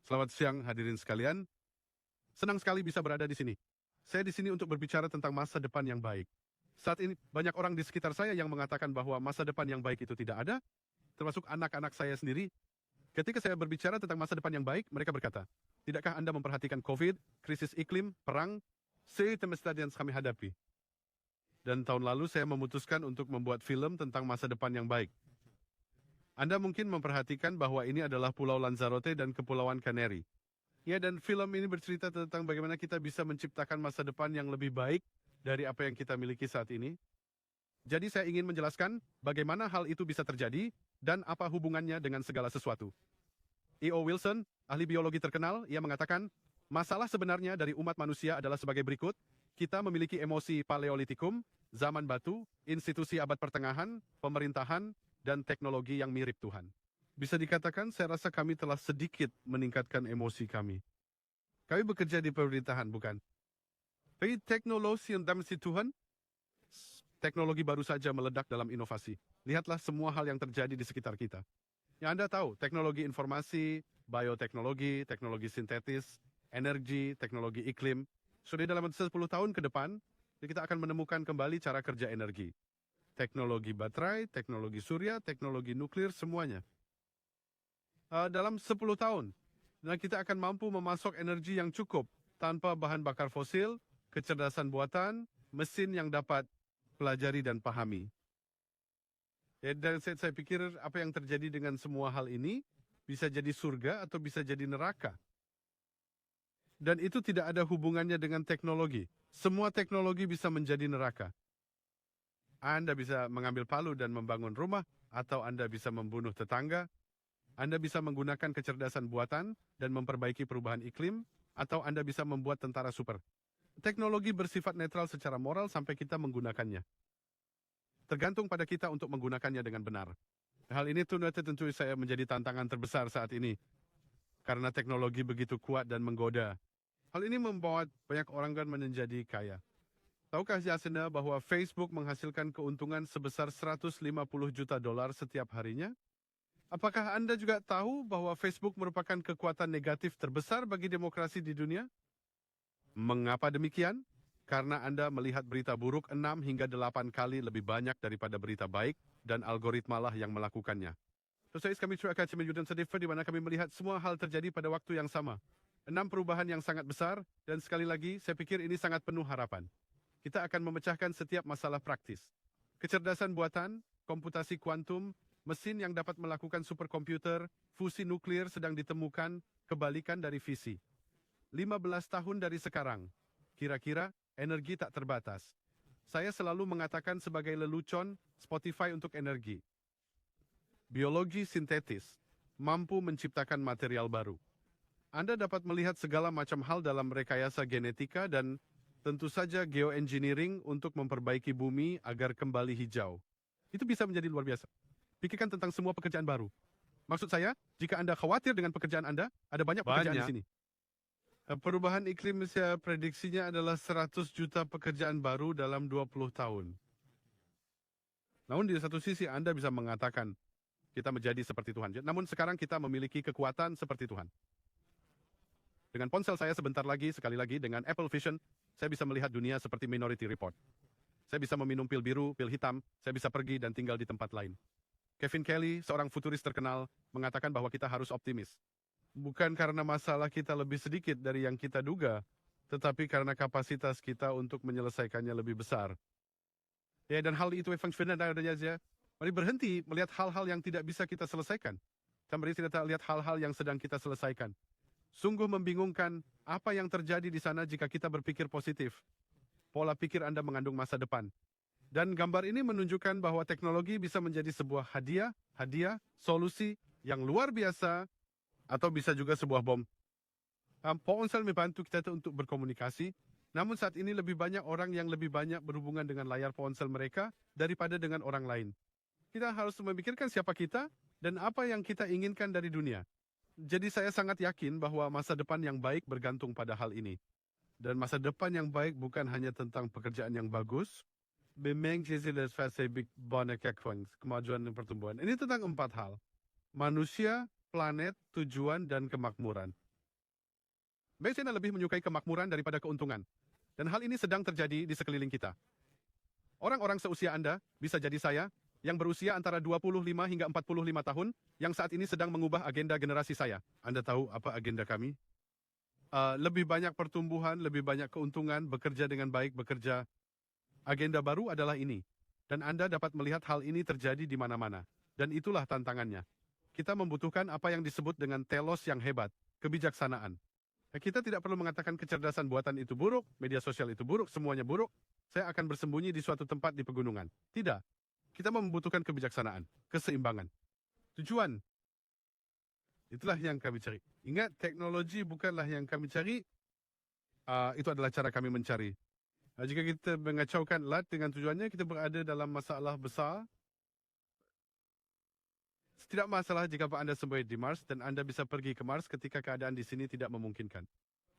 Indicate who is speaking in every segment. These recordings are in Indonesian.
Speaker 1: Selamat siang hadirin sekalian. Senang sekali bisa berada di sini. Saya di sini untuk berbicara tentang masa depan yang baik. Saat ini banyak orang di sekitar saya yang mengatakan bahwa masa depan yang baik itu tidak ada, termasuk anak-anak saya sendiri. Ketika saya berbicara tentang masa depan yang baik, mereka berkata, "Tidakkah Anda memperhatikan COVID, krisis iklim, perang, semesta yang kami hadapi?" Dan tahun lalu saya memutuskan untuk membuat film tentang masa depan yang baik. Anda mungkin memperhatikan bahwa ini adalah Pulau Lanzarote dan Kepulauan Canary. Ya, dan film ini bercerita tentang bagaimana kita bisa menciptakan masa depan yang lebih baik dari apa yang kita miliki saat ini. Jadi saya ingin menjelaskan bagaimana hal itu bisa terjadi dan apa hubungannya dengan segala sesuatu. E.O. Wilson, ahli biologi terkenal, ia mengatakan, masalah sebenarnya dari umat manusia adalah sebagai berikut. Kita memiliki emosi Paleolitikum, zaman batu, institusi abad pertengahan, pemerintahan, dan teknologi yang mirip Tuhan. Bisa dikatakan, saya rasa kami telah sedikit meningkatkan emosi kami. Kami bekerja di pemerintahan, bukan? Tapi teknologi yang dalam si Tuhan, teknologi baru saja meledak dalam inovasi. Lihatlah semua hal yang terjadi di sekitar kita. Yang Anda tahu, teknologi informasi, bioteknologi, teknologi sintetis, energi, teknologi iklim. Sudah dalam 10 tahun ke depan, kita akan menemukan kembali cara kerja energi. Teknologi baterai, teknologi surya, teknologi nuklir, semuanya. Dalam 10 tahun, nah kita akan mampu memasok energi yang cukup tanpa bahan bakar fosil, kecerdasan buatan, mesin yang dapat pelajari dan pahami. Dan saya pikir apa yang terjadi dengan semua hal ini bisa jadi surga atau bisa jadi neraka. Dan itu tidak ada hubungannya dengan teknologi. Semua teknologi bisa menjadi neraka. Anda bisa mengambil palu dan membangun rumah, atau Anda bisa membunuh tetangga. Anda bisa menggunakan kecerdasan buatan dan memperbaiki perubahan iklim, atau Anda bisa membuat tentara super. Teknologi bersifat netral secara moral sampai kita menggunakannya. Tergantung pada kita untuk menggunakannya dengan benar. Hal ini tentu saya menjadi tantangan terbesar saat ini. Karena teknologi begitu kuat dan menggoda. Hal ini membuat banyak orang kan menjadi kaya. Tahukah Anda bahwa Facebook menghasilkan keuntungan sebesar 150 juta dolar setiap harinya? Apakah Anda juga tahu bahwa Facebook merupakan kekuatan negatif terbesar bagi demokrasi di dunia? Mengapa demikian? Karena Anda melihat berita buruk 6 hingga 8 kali lebih banyak daripada berita baik, dan algoritmalah yang melakukannya. Terus kami Academy Yudan Sedifa di mana kami melihat semua hal terjadi pada waktu yang sama. 6 perubahan yang sangat besar, dan sekali lagi saya pikir ini sangat penuh harapan. Kita akan memecahkan setiap masalah praktis. Kecerdasan buatan, komputasi kuantum, mesin yang dapat melakukan superkomputer, fusi nuklir sedang ditemukan, kebalikan dari fisi. 15 tahun dari sekarang, kira-kira energi tak terbatas. Saya selalu mengatakan sebagai lelucon Spotify untuk energi. Biologi sintetis mampu menciptakan material baru. Anda dapat melihat segala macam hal dalam rekayasa genetika dan tentu saja geoengineering untuk memperbaiki bumi agar kembali hijau. Itu bisa menjadi luar biasa. Pikirkan tentang semua pekerjaan baru. Maksud saya, jika Anda khawatir dengan pekerjaan Anda, ada banyak pekerjaan di sini. Perubahan iklim saya prediksinya adalah 100 juta pekerjaan baru dalam 20 tahun. Namun di satu sisi Anda bisa mengatakan, kita menjadi seperti Tuhan. Namun sekarang kita memiliki kekuatan seperti Tuhan. Dengan ponsel saya sebentar lagi, sekali lagi, dengan Apple Vision, saya bisa melihat dunia seperti Minority Report. Saya bisa meminum pil biru, pil hitam, saya bisa pergi dan tinggal di tempat lain. Kevin Kelly, seorang futuris terkenal, mengatakan bahwa kita harus optimis. Bukan karena masalah kita lebih sedikit dari yang kita duga, tetapi karena kapasitas kita untuk menyelesaikannya lebih besar. Ya, dan hal itu mari berhenti melihat hal-hal yang tidak bisa kita selesaikan. Mari kita lihat hal-hal yang sedang kita selesaikan. Sungguh membingungkan apa yang terjadi di sana jika kita berpikir positif. Pola pikir Anda mengandung masa depan. Dan gambar ini menunjukkan bahwa teknologi bisa menjadi sebuah hadiah, solusi yang luar biasa, atau bisa juga sebuah bom. Ponsel membantu kita untuk berkomunikasi, namun saat ini lebih banyak orang yang lebih banyak berhubungan dengan layar ponsel mereka daripada dengan orang lain. Kita harus memikirkan siapa kita dan apa yang kita inginkan dari dunia. Jadi saya sangat yakin bahwa masa depan yang baik bergantung pada hal ini. Dan masa depan yang baik bukan hanya tentang pekerjaan yang bagus, kemajuan dan pertumbuhan. Ini tentang 4 hal. Manusia, planet, tujuan, dan kemakmuran. Mesiana lebih menyukai kemakmuran daripada keuntungan. Dan hal ini sedang terjadi di sekeliling kita. Orang-orang seusia Anda, bisa jadi saya, yang berusia antara 25 hingga 45 tahun, yang saat ini sedang mengubah agenda generasi saya. Anda tahu apa agenda kami? Lebih banyak pertumbuhan, lebih banyak keuntungan, bekerja dengan baik, bekerja. Agenda baru adalah ini. Dan Anda dapat melihat hal ini terjadi di mana-mana. Dan itulah tantangannya. Kita membutuhkan apa yang disebut dengan telos yang hebat, kebijaksanaan. Kita tidak perlu mengatakan kecerdasan buatan itu buruk, media sosial itu buruk, semuanya buruk. Saya akan bersembunyi di suatu tempat di pegunungan. Tidak. Kita membutuhkan kebijaksanaan, keseimbangan. Tujuan. Itulah yang kami cari. Ingat, teknologi bukanlah yang kami cari. Itu adalah cara kami mencari. Jika kita mengacaukan lat dengan tujuannya, kita berada dalam masalah besar. Tidak masalah jika Anda sembunyi di Mars dan Anda bisa pergi ke Mars ketika keadaan di sini tidak memungkinkan.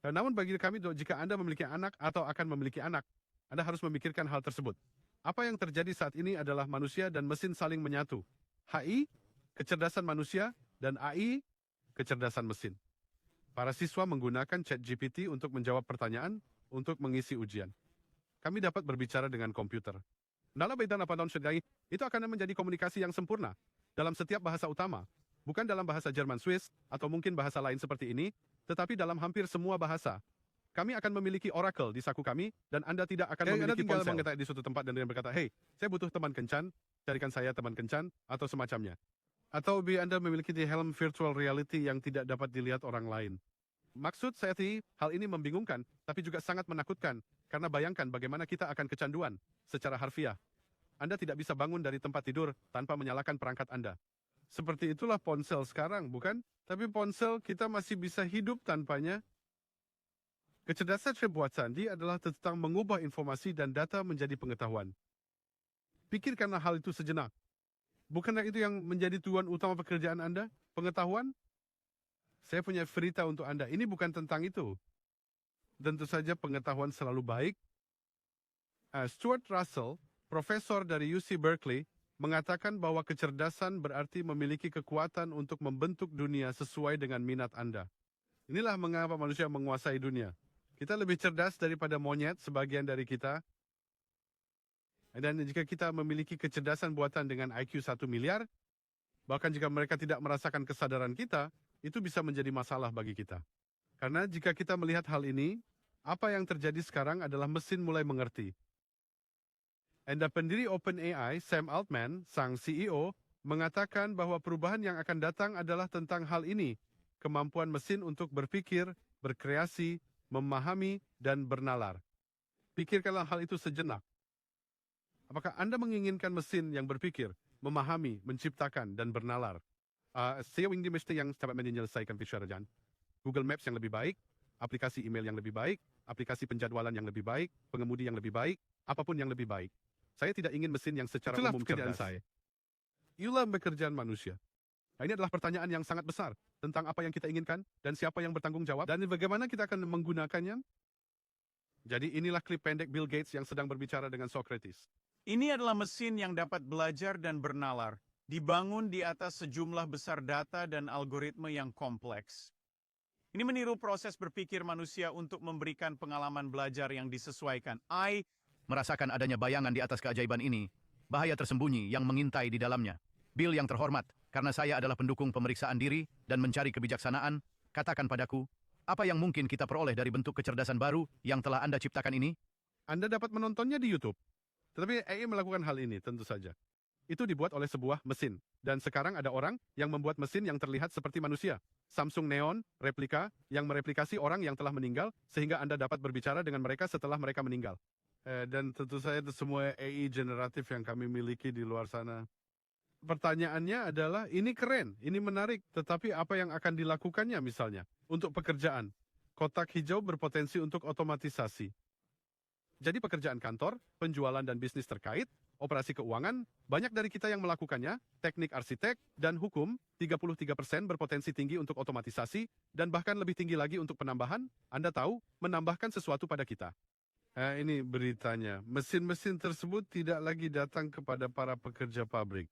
Speaker 1: Namun bagi kami, jika Anda memiliki anak atau akan memiliki anak, Anda harus memikirkan hal tersebut. Apa yang terjadi saat ini adalah manusia dan mesin saling menyatu. HI, kecerdasan manusia, dan AI, kecerdasan mesin. Para siswa menggunakan ChatGPT untuk menjawab pertanyaan, untuk mengisi ujian. Kami dapat berbicara dengan komputer. Dalam bidang apa sedai, itu akan menjadi komunikasi yang sempurna dalam setiap bahasa utama, bukan dalam bahasa Jerman Swiss atau mungkin bahasa lain seperti ini, tetapi dalam hampir semua bahasa. Kami akan memiliki Oracle di saku kami, dan Anda tidak akan memiliki ponsel. Anda tinggal di suatu tempat dan berkata, hey, saya butuh teman kencan, carikan saya teman kencan, atau semacamnya. Atau Anda memiliki di helm virtual reality yang tidak dapat dilihat orang lain. Maksud saya hal ini membingungkan, tapi juga sangat menakutkan, karena bayangkan bagaimana kita akan kecanduan, secara harfiah. Anda tidak bisa bangun dari tempat tidur tanpa menyalakan perangkat Anda. Seperti itulah ponsel sekarang, bukan? Tapi ponsel kita masih bisa hidup tanpanya. Kecerdasan buatan Sandi adalah tentang mengubah informasi dan data menjadi pengetahuan. Pikirkanlah hal itu sejenak. Bukankah itu yang menjadi tujuan utama pekerjaan Anda? Pengetahuan? Saya punya berita untuk Anda. Ini bukan tentang itu. Tentu saja pengetahuan selalu baik. Stuart Russell, profesor dari UC Berkeley, mengatakan bahwa kecerdasan berarti memiliki kekuatan untuk membentuk dunia sesuai dengan minat Anda. Inilah mengapa manusia menguasai dunia. Kita lebih cerdas daripada monyet, sebagian dari kita. Dan jika kita memiliki kecerdasan buatan dengan IQ 1 miliar, bahkan jika mereka tidak merasakan kesadaran kita, itu bisa menjadi masalah bagi kita. Karena jika kita melihat hal ini, apa yang terjadi sekarang adalah mesin mulai mengerti. Dan pendiri OpenAI, Sam Altman, sang CEO, mengatakan bahwa perubahan yang akan datang adalah tentang hal ini, kemampuan mesin untuk berpikir, berkreasi, memahami, dan bernalar. Pikirkanlah hal itu sejenak. Apakah Anda menginginkan mesin yang berpikir, memahami, menciptakan, dan bernalar? Saya ingin mesin yang dapat menyelesaikan pekerjaan. Google Maps yang lebih baik, aplikasi email yang lebih baik, aplikasi penjadwalan yang lebih baik, pengemudi yang lebih baik, apapun yang lebih baik. Saya tidak ingin mesin yang secara umum cerdas. Saya. Itulah pekerjaan manusia. Nah, ini adalah pertanyaan yang sangat besar tentang apa yang kita inginkan dan siapa yang bertanggung jawab dan bagaimana kita akan menggunakannya. Jadi inilah klip pendek Bill Gates yang sedang berbicara dengan Socrates.
Speaker 2: Ini adalah mesin yang dapat belajar dan bernalar, dibangun di atas sejumlah besar data dan algoritma yang kompleks. Ini meniru proses berpikir manusia untuk memberikan pengalaman belajar yang disesuaikan.
Speaker 3: Merasakan adanya bayangan di atas keajaiban ini, bahaya tersembunyi yang mengintai di dalamnya. Bill yang terhormat, karena saya adalah pendukung pemeriksaan diri dan mencari kebijaksanaan, katakan padaku, apa yang mungkin kita peroleh dari bentuk kecerdasan baru yang telah Anda ciptakan ini?
Speaker 1: Anda dapat menontonnya di YouTube. Tetapi AI melakukan hal ini, tentu saja. Itu dibuat oleh sebuah mesin. Dan sekarang ada orang yang membuat mesin yang terlihat seperti manusia. Samsung Neon, replika, yang mereplikasi orang yang telah meninggal, sehingga Anda dapat berbicara dengan mereka setelah mereka meninggal. Dan tentu saja itu semua AI generatif yang kami miliki di luar sana. Pertanyaannya adalah, ini keren, ini menarik, tetapi apa yang akan dilakukannya misalnya? Untuk pekerjaan, kotak hijau berpotensi untuk otomatisasi. Jadi pekerjaan kantor, penjualan dan bisnis terkait, operasi keuangan, banyak dari kita yang melakukannya, teknik arsitek, dan hukum, 33% berpotensi tinggi untuk otomatisasi, dan bahkan lebih tinggi lagi untuk penambahan, Anda tahu, menambahkan sesuatu pada kita. Ini beritanya, mesin-mesin tersebut tidak lagi datang kepada para pekerja pabrik.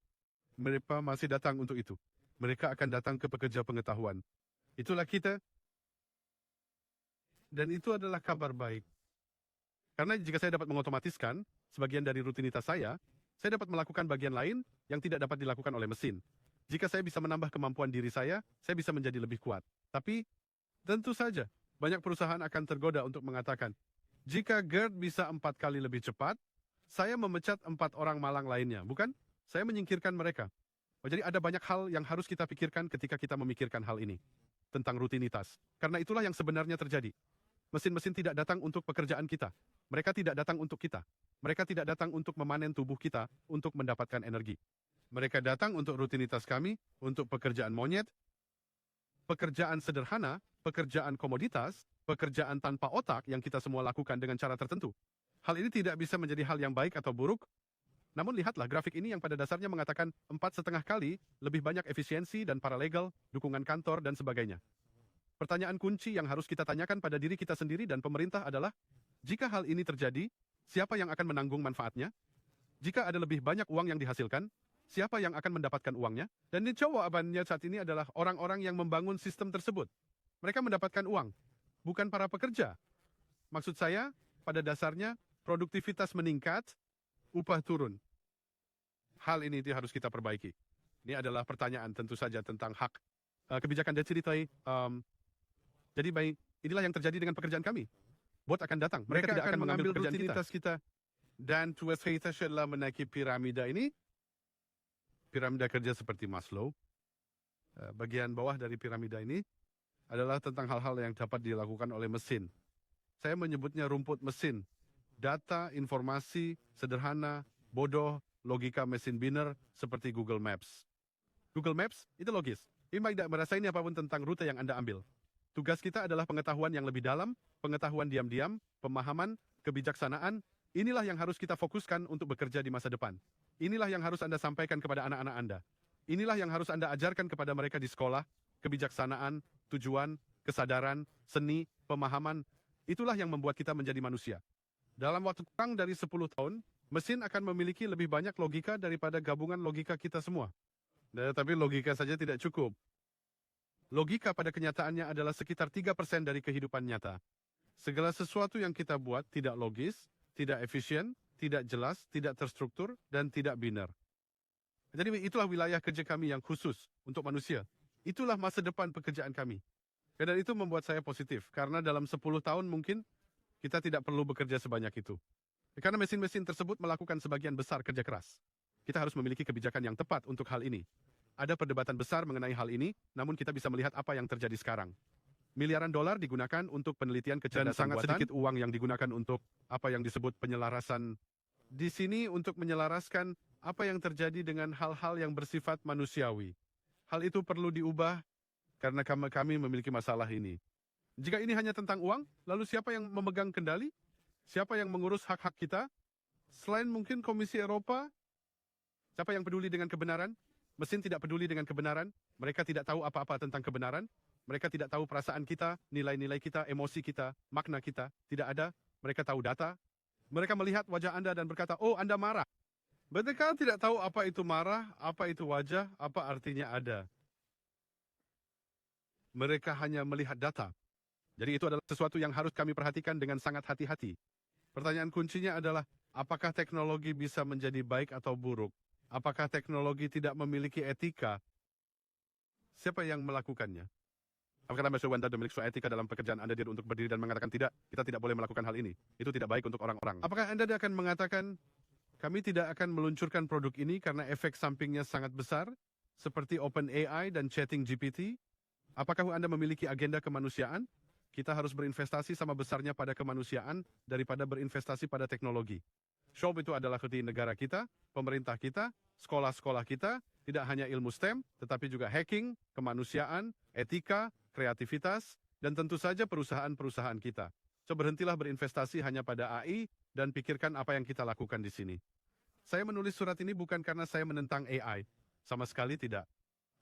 Speaker 1: Mereka masih datang untuk itu. Mereka akan datang ke pekerja pengetahuan. Itulah kita. Dan itu adalah kabar baik. Karena jika saya dapat mengotomatiskan sebagian dari rutinitas saya dapat melakukan bagian lain yang tidak dapat dilakukan oleh mesin. Jika saya bisa menambah kemampuan diri saya bisa menjadi lebih kuat. Tapi, tentu saja, banyak perusahaan akan tergoda untuk mengatakan, jika Gerd bisa 4 kali lebih cepat, saya memecat 4 orang malang lainnya, bukan? Saya menyingkirkan mereka. Jadi ada banyak hal yang harus kita pikirkan ketika kita memikirkan hal ini. Tentang rutinitas. Karena itulah yang sebenarnya terjadi. Mesin-mesin tidak datang untuk pekerjaan kita. Mereka tidak datang untuk kita. Mereka tidak datang untuk memanen tubuh kita untuk mendapatkan energi. Mereka datang untuk rutinitas kami, untuk pekerjaan monyet, pekerjaan sederhana, pekerjaan komoditas, pekerjaan tanpa otak yang kita semua lakukan dengan cara tertentu. Hal ini tidak bisa menjadi hal yang baik atau buruk. Namun lihatlah grafik ini yang pada dasarnya mengatakan 4,5 kali lebih banyak efisiensi dan paralegal, dukungan kantor, dan sebagainya. Pertanyaan kunci yang harus kita tanyakan pada diri kita sendiri dan pemerintah adalah, jika hal ini terjadi, siapa yang akan menanggung manfaatnya? Jika ada lebih banyak uang yang dihasilkan, siapa yang akan mendapatkan uangnya? Dan jawabannya saat ini adalah orang-orang yang membangun sistem tersebut. Mereka mendapatkan uang, bukan para pekerja. Maksud saya, pada dasarnya, produktivitas meningkat, upah turun. Hal ini harus kita perbaiki. Ini adalah pertanyaan tentu saja tentang hak kebijakan Deciritai. Jadi baik, inilah yang terjadi dengan pekerjaan kami. Bot akan datang. Mereka tidak akan mengambil pekerjaan kita. Dan tugas kita adalah menaiki piramida ini. Piramida kerja seperti Maslow. Bagian bawah dari piramida ini adalah tentang hal-hal yang dapat dilakukan oleh mesin. Saya menyebutnya rumput mesin. Data, informasi, sederhana, bodoh, logika mesin biner seperti Google Maps. Google Maps itu logis. Ini tidak merasa ini apapun tentang rute yang Anda ambil. Tugas kita adalah pengetahuan yang lebih dalam, pengetahuan diam-diam, pemahaman, kebijaksanaan. Inilah yang harus kita fokuskan untuk bekerja di masa depan. Inilah yang harus Anda sampaikan kepada anak-anak Anda. Inilah yang harus Anda ajarkan kepada mereka di sekolah, kebijaksanaan, tujuan, kesadaran, seni, pemahaman. Itulah yang membuat kita menjadi manusia. Dalam waktu kurang dari 10 tahun, mesin akan memiliki lebih banyak logika daripada gabungan logika kita semua. Tapi logika saja tidak cukup. Logika pada kenyataannya adalah sekitar 3% dari kehidupan nyata. Segala sesuatu yang kita buat tidak logis, tidak efisien, tidak jelas, tidak terstruktur, dan tidak biner. Jadi itulah wilayah kerja kami yang khusus untuk manusia. Itulah masa depan pekerjaan kami. Dan itu membuat saya positif, karena dalam 10 tahun mungkin kita tidak perlu bekerja sebanyak itu. Karena mesin-mesin tersebut melakukan sebagian besar kerja keras. Kita harus memiliki kebijakan yang tepat untuk hal ini. Ada perdebatan besar mengenai hal ini, namun kita bisa melihat apa yang terjadi sekarang. Miliaran dolar digunakan untuk penelitian kecerdasan buatan. Dan sangat sedikit uang yang digunakan untuk apa yang disebut penyelarasan. Di sini untuk menyelaraskan apa yang terjadi dengan hal-hal yang bersifat manusiawi. Hal itu perlu diubah karena kami memiliki masalah ini. Jika ini hanya tentang uang, lalu siapa yang memegang kendali? Siapa yang mengurus hak-hak kita? Selain mungkin Komisi Eropa, siapa yang peduli dengan kebenaran? Mesin tidak peduli dengan kebenaran. Mereka tidak tahu apa-apa tentang kebenaran. Mereka tidak tahu perasaan kita, nilai-nilai kita, emosi kita, makna kita. Tidak ada. Mereka tahu data. Mereka melihat wajah Anda dan berkata, oh Anda marah. Mereka tidak tahu apa itu marah, apa itu wajah, apa artinya ada. Mereka hanya melihat data. Jadi itu adalah sesuatu yang harus kami perhatikan dengan sangat hati-hati. Pertanyaan kuncinya adalah, apakah teknologi bisa menjadi baik atau buruk? Apakah teknologi tidak memiliki etika? Siapa yang melakukannya? Apakah Anda Anda memiliki etika dalam pekerjaan Anda untuk berdiri dan mengatakan tidak, kita tidak boleh melakukan hal ini. Itu tidak baik untuk orang-orang. Apakah Anda akan mengatakan, kami tidak akan meluncurkan produk ini karena efek sampingnya sangat besar, seperti OpenAI dan Chatting GPT? Apakah Anda memiliki agenda kemanusiaan? Kita harus berinvestasi sama besarnya pada kemanusiaan daripada berinvestasi pada teknologi. Shop itu adalah di negara kita, pemerintah kita, sekolah-sekolah kita, tidak hanya ilmu STEM, tetapi juga hacking, kemanusiaan, etika, kreativitas, dan tentu saja perusahaan-perusahaan kita. So berhentilah berinvestasi hanya pada AI dan pikirkan apa yang kita lakukan di sini. Saya menulis surat ini bukan karena saya menentang AI, sama sekali tidak.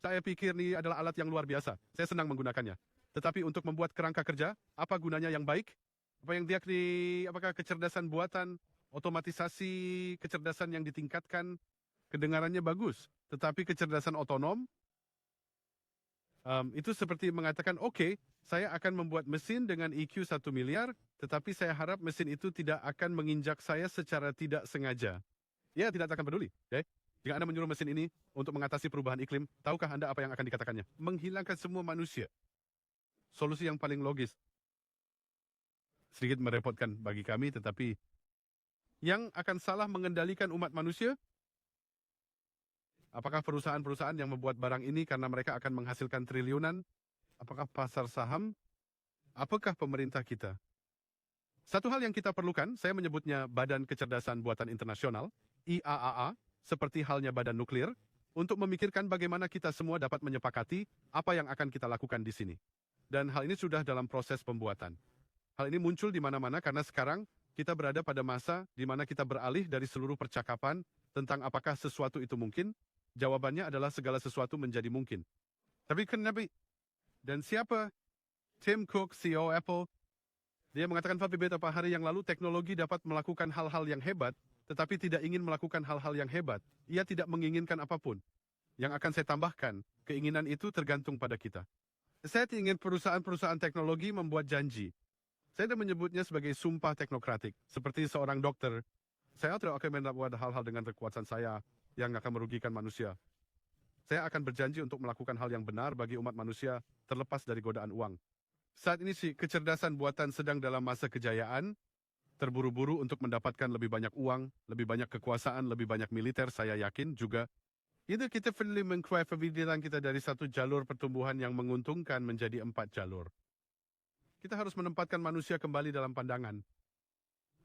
Speaker 1: Saya pikir ini adalah alat yang luar biasa, saya senang menggunakannya. Tetapi untuk membuat kerangka kerja, apa gunanya yang baik? Apa yang apakah kecerdasan buatan, otomatisasi kecerdasan yang ditingkatkan, kedengarannya bagus, tetapi kecerdasan otonom, Itu seperti mengatakan, oke, saya akan membuat mesin dengan EQ 1 miliar, tetapi saya harap mesin itu tidak akan menginjak saya secara tidak sengaja. Ya, tidak akan peduli. Okay? Jika Anda menyuruh mesin ini untuk mengatasi perubahan iklim, tahukah Anda apa yang akan dikatakannya? Menghilangkan semua manusia. Solusi yang paling logis. Sedikit merepotkan bagi kami, tetapi yang akan salah mengendalikan umat manusia? Apakah perusahaan-perusahaan yang membuat barang ini karena mereka akan menghasilkan triliunan? Apakah pasar saham? Apakah pemerintah kita? Satu hal yang kita perlukan, saya menyebutnya Badan Kecerdasan Buatan Internasional, IAAA, seperti halnya badan nuklir, untuk memikirkan bagaimana kita semua dapat menyepakati apa yang akan kita lakukan di sini. Dan hal ini sudah dalam proses pembuatan. Hal ini muncul di mana-mana karena sekarang kita berada pada masa di mana kita beralih dari seluruh percakapan tentang apakah sesuatu itu mungkin. Jawabannya adalah segala sesuatu menjadi mungkin. Tapi kenapa? Dan siapa? Tim Cook, CEO Apple. Dia mengatakan beberapa hari yang lalu teknologi dapat melakukan hal-hal yang hebat, tetapi tidak ingin melakukan hal-hal yang hebat. Ia tidak menginginkan apapun. Yang akan saya tambahkan, keinginan itu tergantung pada kita. Saya ingin perusahaan-perusahaan teknologi membuat janji. Saya tidak menyebutnya sebagai sumpah teknokratik, seperti seorang dokter. Saya tidak akan membuat hal-hal dengan kekuatan saya yang akan merugikan manusia. Saya akan berjanji untuk melakukan hal yang benar bagi umat manusia terlepas dari godaan uang. Saat ini sih, kecerdasan buatan sedang dalam masa kejayaan, terburu-buru untuk mendapatkan lebih banyak uang, lebih banyak kekuasaan, lebih banyak militer, saya yakin juga. Itu kita perlu mengkualifikasikan kita dari satu jalur pertumbuhan yang menguntungkan menjadi 4 jalur. Kita harus menempatkan manusia kembali dalam pandangan.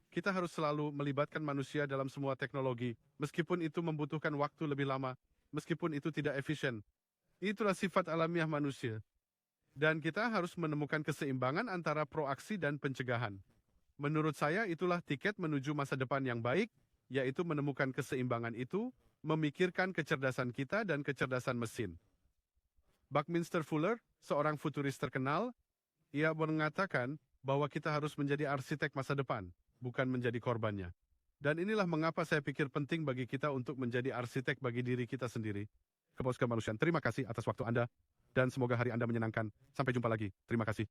Speaker 1: Kita harus selalu melibatkan manusia dalam semua teknologi, meskipun itu membutuhkan waktu lebih lama, meskipun itu tidak efisien. Itulah sifat alamiah manusia. Dan kita harus menemukan keseimbangan antara proaksi dan pencegahan. Menurut saya itulah tiket menuju masa depan yang baik, yaitu menemukan keseimbangan itu, memikirkan kecerdasan kita dan kecerdasan mesin. Buckminster Fuller, seorang futuris terkenal, ia mengatakan bahwa kita harus menjadi arsitek masa depan, bukan menjadi korbannya. Dan inilah mengapa saya pikir penting bagi kita untuk menjadi arsitek bagi diri kita sendiri. Kepada kemanusiaan, terima kasih atas waktu Anda, dan semoga hari Anda menyenangkan. Sampai jumpa lagi. Terima kasih.